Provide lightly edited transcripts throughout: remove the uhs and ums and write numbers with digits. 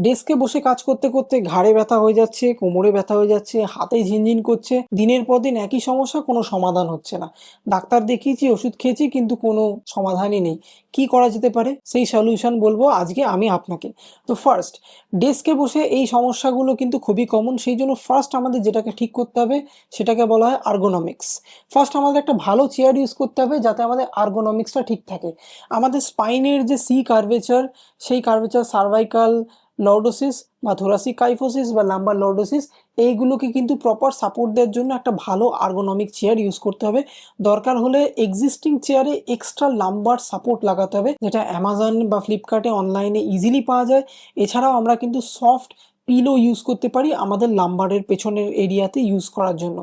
ডেস্কে বসে কাজ করতে করতে ঘাড়ে ব্যথা হয়ে যাচ্ছে, কোমরে ব্যথা হয়ে যাচ্ছে, হাতে ঝিনঝিন করছে, দিনের পর দিন একই সমস্যা, কোনো সমাধান হচ্ছে না। ডাক্তার দেখিয়েছি, ওষুধ খেয়েছি, কিন্তু কোনো সমাধানই নেই। কি করা যেতে পারে সেই সলিউশন বলবো আজকে আমি আপনাকে। তো ফার্স্ট, ডেস্কে বসে এই সমস্যাগুলো কিন্তু খুবই কমন। সেই জন্য ফার্স্ট আমাদের যেটাকে ঠিক করতে হবে সেটাকে বলা হয় আর্গোনমিক্স। ফার্স্ট আমাদের একটা ভালো চেয়ার ইউজ করতে হবে যাতে আমাদের আর্গোনমিক্সটা ঠিক থাকে। আমাদের স্পাইনের যে সি কার্ভেচার, সেই কার্ভেচার সার্ভাইকাল লর্ডোসিস বা থোরাসিক কাইফোসিস বা লাম্বার লর্ডোসিস, এইগুলোকে কিন্তু প্রপার সাপোর্ট দেওয়ার জন্য একটা ভালো আর্গোনমিক চেয়ার ইউজ করতে হবে। দরকার হলে এক্সিস্টিং চেয়ারে এক্সট্রা লাম্বার সাপোর্ট লাগাতে হবে, যেটা অ্যামাজন বা ফ্লিপকার্টে অনলাইনে ইজিলি পাওয়া যায়। এছাড়াও আমরা কিন্তু সফট পিলো ইউজ করতে পারি আমাদের লাম্বারের পেছনের এরিয়াতে ইউজ করার জন্য।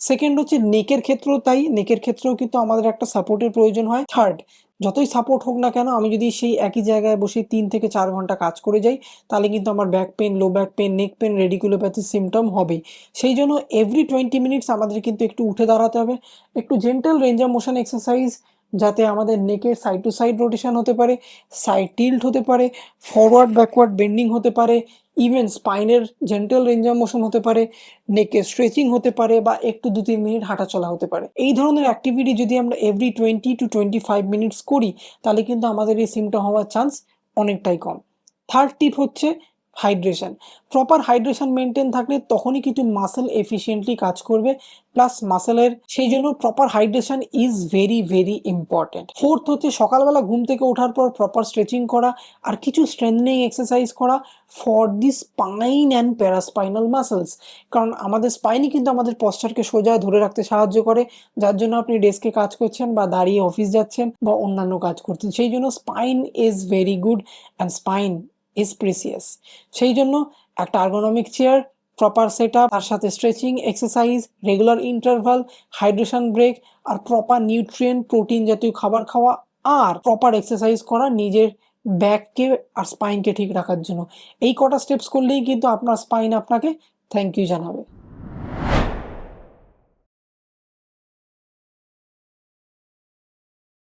সেকেন্ড হচ্ছে নেকের ক্ষেত্রেও তাই, নেকের ক্ষেত্রেও কিন্তু আমাদের একটা সাপোর্টের প্রয়োজন হয়। থার্ড, যতই সাপোর্ট হোক না কেন, আমি যদি সেই একই জায়গায় বসে 3 থেকে 4 ঘন্টা কাজ করে যাই, তাহলে কিন্তু আমার back pain, low back pain, নেক পেন, রেডিকুলোপ্যাথি সিমটম হবে। সেই জন্য এভরি 20 মিনিটস আমাদের কিন্তু একটু উঠে দাঁড়াতে হবে, একটু gentle range of motion exercise, যাতে আমাদের নেকের সাইড টু সাইড রোটেশন হতে পারে, সাইড টিল্ট হতে পারে, ফরওয়ার্ড ব্যাকওয়ার্ড বেন্ডিং হতে পারে, ইভেন স্পাইনের জেন্টাল রেঞ্জ অফ মোশন হতে পারে, নেকের স্ট্রেচিং হতে পারে, বা একটু 2-3 মিনিট হাঁটা চলা হতে পারে। এই ধরনের অ্যাক্টিভিটি যদি আমরা এভরি 20 to 25 মিনিটস করি, তাহলে কিন্তু আমাদের এই সিমটম হওয়ার চান্স অনেকটাই কম। থার্ড টিপ হচ্ছে হাইড্রেশন। প্রপার হাইড্রেশন মেনটেন থাকলে তখনই কিন্তু মাসেল এফিসিয়েন্টলি কাজ করবে, প্লাস মাসেলের সেই জন্য proper hydration is very very important. Fourth হচ্ছে সকালবেলা ঘুম থেকে ওঠার পর প্রপার স্ট্রেচিং করা আর কিছু স্ট্রেংথেনিং এক্সারসাইজ করা for the spine and paraspinal muscles. কারণ আমাদের স্পাইনই কিন্তু আমাদের পশ্চারকে সোজা ধরে রাখতে সাহায্য করে, যার জন্য আপনি ডেস্কে কাজ করছেন বা দাঁড়িয়ে অফিস যাচ্ছেন বা অন্যান্য কাজ করছেন। সেই জন্য spine is very good and spine is precious. সেই জন্য একটা ergonomic chair, proper set up, তার সাথে stretching exercise, regular interval, hydration break, আর প্রপার নিউট্রিয়েন্ট প্রোটিন জাতীয় খাবার খাওয়া, আর প্রপার এক্সারসাইজ করা নিজের ব্যাককে আর স্পাইনকে ঠিক রাখার জন্য। এই কটা স্টেপস করলেই কিন্তু আপনার স্পাইন আপনাকে থ্যাংক ইউ জানাবে।